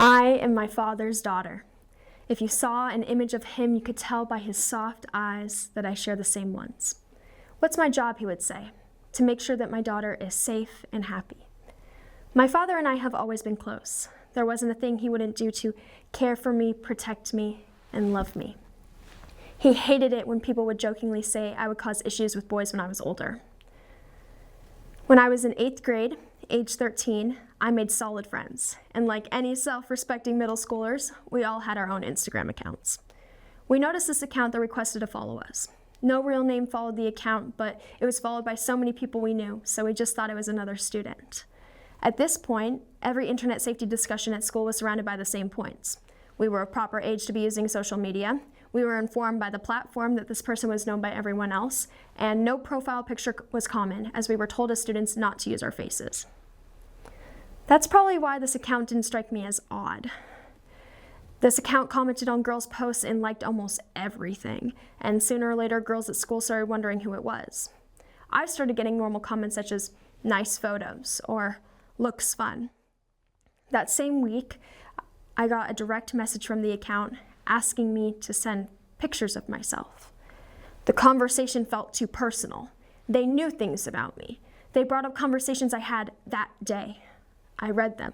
I am my father's daughter. If you saw an image of him, you could tell by his soft eyes that I share the same ones. What's my job, he would say, to make sure that my daughter is safe and happy. My father and I have always been close. There wasn't a thing he wouldn't do to care for me, protect me, and love me. He hated it when people would jokingly say I would cause issues with boys when I was older. When I was in 8th grade, age 13, I made solid friends. And like any self-respecting middle schoolers, we all had our own Instagram accounts. We noticed this account that requested to follow us. No real name followed the account, but it was followed by so many people we knew, so we just thought it was another student. At this point, every internet safety discussion at school was surrounded by the same points. We were of proper age to be using social media. We were informed by the platform that this person was known by everyone else, and no profile picture was common, as we were told as students not to use our faces. That's probably why this account didn't strike me as odd. This account commented on girls' posts and liked almost everything, and sooner or later, girls at school started wondering who it was. I started getting normal comments such as, "nice photos," or "looks fun." That same week, I got a direct message from the account asking me to send pictures of myself. The conversation felt too personal. They knew things about me. They brought up conversations I had that day. I read them.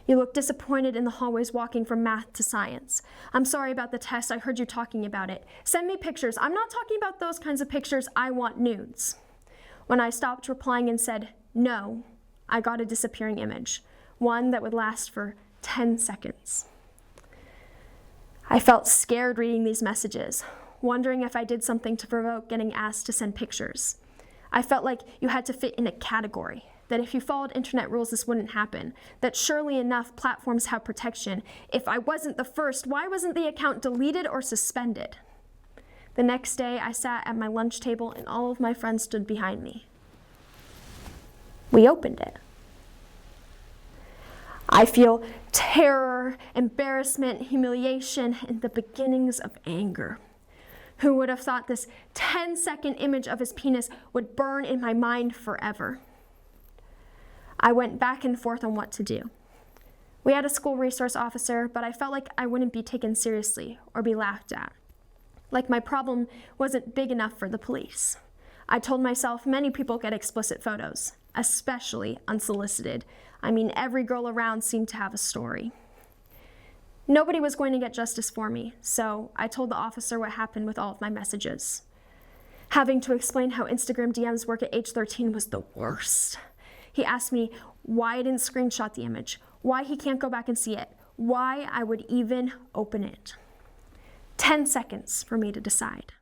"You look disappointed in the hallways walking from math to science. I'm sorry about the test. I heard you talking about it. Send me pictures. I'm not talking about those kinds of pictures. I want nudes." When I stopped replying and said no, I got a disappearing image, one that would last for 10 seconds. I felt scared reading these messages, wondering if I did something to provoke getting asked to send pictures. I felt like you had to fit in a category, that if you followed internet rules, this wouldn't happen, that surely enough platforms have protection. If I wasn't the first, why wasn't the account deleted or suspended? The next day, I sat at my lunch table and all of my friends stood behind me. We opened it. I feel terror, embarrassment, humiliation, and the beginnings of anger. Who would have thought this 10-second image of his penis would burn in my mind forever? I went back and forth on what to do. We had a school resource officer, but I felt like I wouldn't be taken seriously or be laughed at. Like my problem wasn't big enough for the police. I told myself many people get explicit photos, especially unsolicited. I mean, every girl around seemed to have a story. Nobody was going to get justice for me, so I told the officer what happened with all of my messages. Having to explain how Instagram DMs work at age 13 was the worst. He asked me why I didn't screenshot the image, why he can't go back and see it, why I would even open it. 10 seconds for me to decide.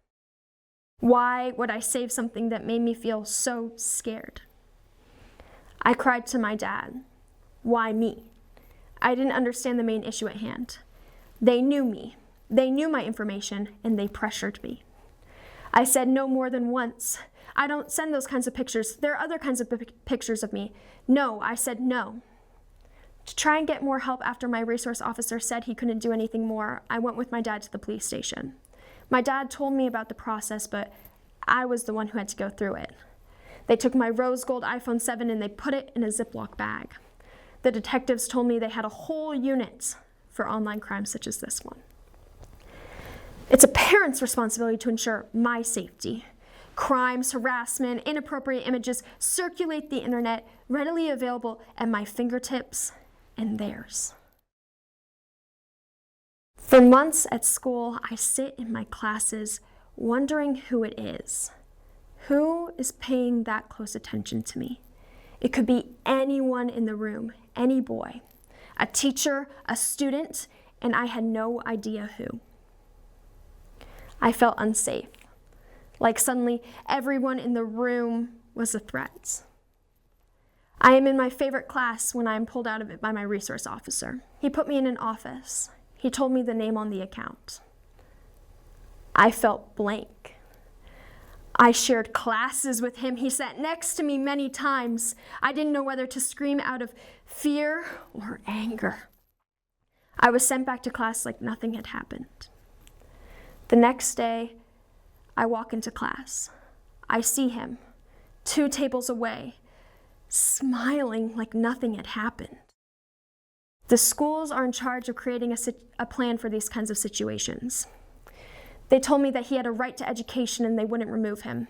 Why would I save something that made me feel so scared? I cried to my dad. Why me? I didn't understand the main issue at hand. They knew me. They knew my information, and they pressured me. I said no more than once. I don't send those kinds of pictures. There are other kinds of pictures of me. No, I said no. To try and get more help after my resource officer said he couldn't do anything more, I went with my dad to the police station. My dad told me about the process, but I was the one who had to go through it. They took my rose gold iPhone 7 and they put it in a Ziploc bag. The detectives told me they had a whole unit for online crimes such as this one. It's a parent's responsibility to ensure my safety. Crimes, harassment, inappropriate images circulate the internet, readily available at my fingertips and theirs. For months at school, I sit in my classes wondering who it is. Who is paying that close attention to me? It could be anyone in the room, any boy, a teacher, a student, and I had no idea who. I felt unsafe, like suddenly everyone in the room was a threat. I am in my favorite class when I am pulled out of it by my resource officer. He put me in an office. He told me the name on the account. I felt blank. I shared classes with him. He sat next to me many times. I didn't know whether to scream out of fear or anger. I was sent back to class like nothing had happened. The next day, I walk into class. I see him, 2 tables away, smiling like nothing had happened. The schools are in charge of creating a plan for these kinds of situations. They told me that he had a right to education and they wouldn't remove him.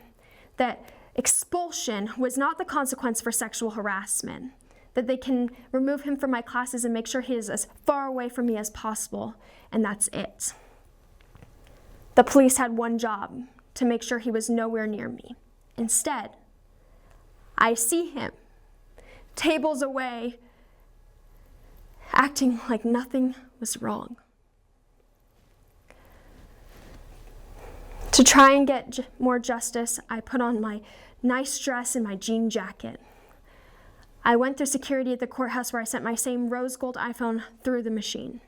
That expulsion was not the consequence for sexual harassment. That they can remove him from my classes and make sure he is as far away from me as possible, and that's it. The police had one job, to make sure he was nowhere near me. Instead, I see him, tables away, acting like nothing was wrong. To try and get more justice, I put on my nice dress and my jean jacket. I went through security at the courthouse where I sent my same rose gold iPhone through the machine.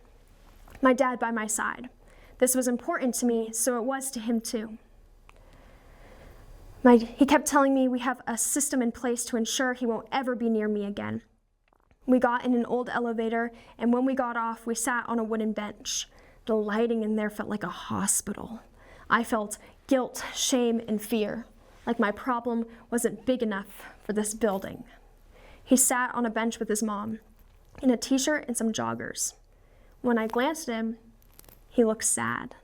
My dad by my side. This was important to me, so it was to him too. He kept telling me we have a system in place to ensure he won't ever be near me again. We got in an old elevator, and when we got off, we sat on a wooden bench. The lighting in there felt like a hospital. I felt guilt, shame, and fear, like my problem wasn't big enough for this building. He sat on a bench with his mom, in a t-shirt and some joggers. When I glanced at him, he looked sad.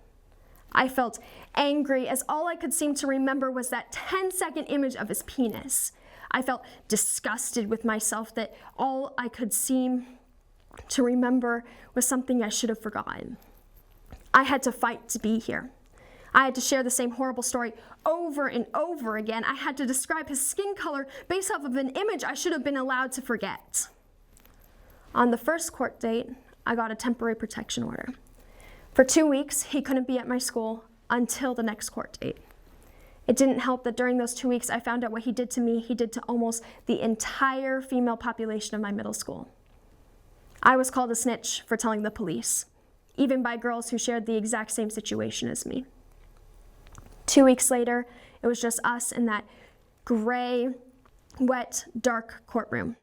I felt angry, as all I could seem to remember was that 10-second image of his penis. I felt disgusted with myself that all I could seem to remember was something I should have forgotten. I had to fight to be here. I had to share the same horrible story over and over again. I had to describe his skin color based off of an image I should have been allowed to forget. On the first court date, I got a temporary protection order. For 2 weeks, he couldn't be at my school until the next court date. It didn't help that during those 2 weeks, I found out what he did to me, he did to almost the entire female population of my middle school. I was called a snitch for telling the police, even by girls who shared the exact same situation as me. 2 weeks later, it was just us in that gray, wet, dark courtroom.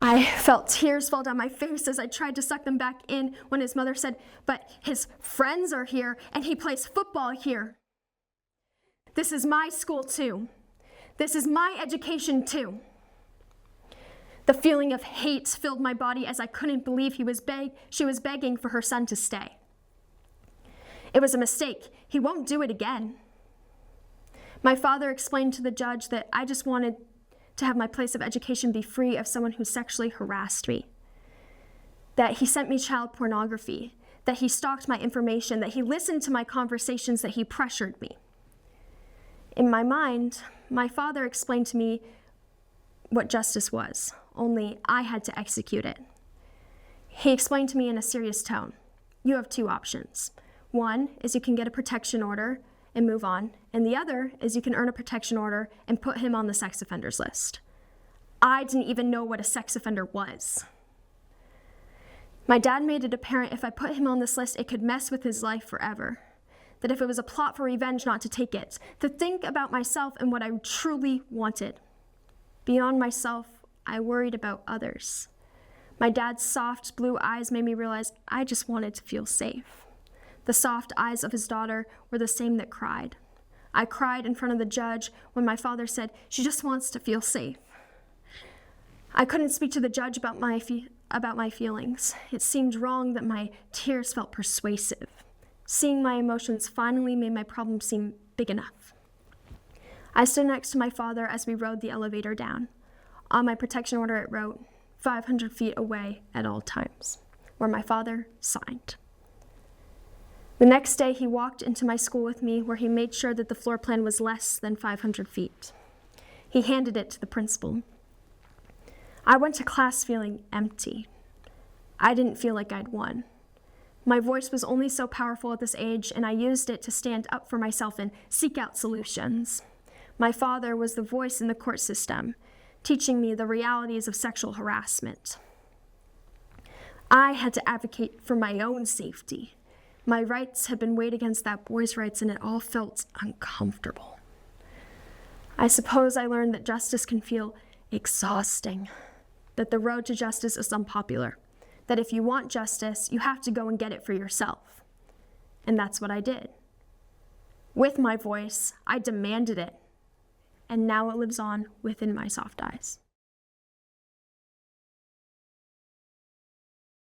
I felt tears fall down my face as I tried to suck them back in when his mother said, "But his friends are here and he plays football here. This is my school too. This is my education too." The feeling of hate filled my body as I couldn't believe she was begging for her son to stay. It was a mistake. He won't do it again. My father explained to the judge that I just wanted to have my place of education be free of someone who sexually harassed me. That he sent me child pornography, that he stalked my information, that he listened to my conversations, that he pressured me. In my mind, my father explained to me what justice was, only I had to execute it. He explained to me in a serious tone, "You have 2 options. One is you can get a protection order and move on, and the other is you can earn a protection order and put him on the sex offenders list." I didn't even know what a sex offender was. My dad made it apparent if I put him on this list, it could mess with his life forever. That if it was a plot for revenge, not to take it, to think about myself and what I truly wanted. Beyond myself, I worried about others. My dad's soft blue eyes made me realize I just wanted to feel safe. The soft eyes of his daughter were the same that cried. I cried in front of the judge when my father said, "She just wants to feel safe." I couldn't speak to the judge about my feelings. It seemed wrong that my tears felt persuasive. Seeing my emotions finally made my problem seem big enough. I stood next to my father as we rode the elevator down. On my protection order, it wrote, 500 feet away at all times, where my father signed. The next day, he walked into my school with me where he made sure that the floor plan was less than 500 feet. He handed it to the principal. I went to class feeling empty. I didn't feel like I'd won. My voice was only so powerful at this age, and I used it to stand up for myself and seek out solutions. My father was the voice in the court system, teaching me the realities of sexual harassment. I had to advocate for my own safety. My rights had been weighed against that boy's rights, and it all felt uncomfortable. I suppose I learned that justice can feel exhausting, that the road to justice is unpopular, that if you want justice, you have to go and get it for yourself. And that's what I did. With my voice, I demanded it, and now it lives on within my soft eyes.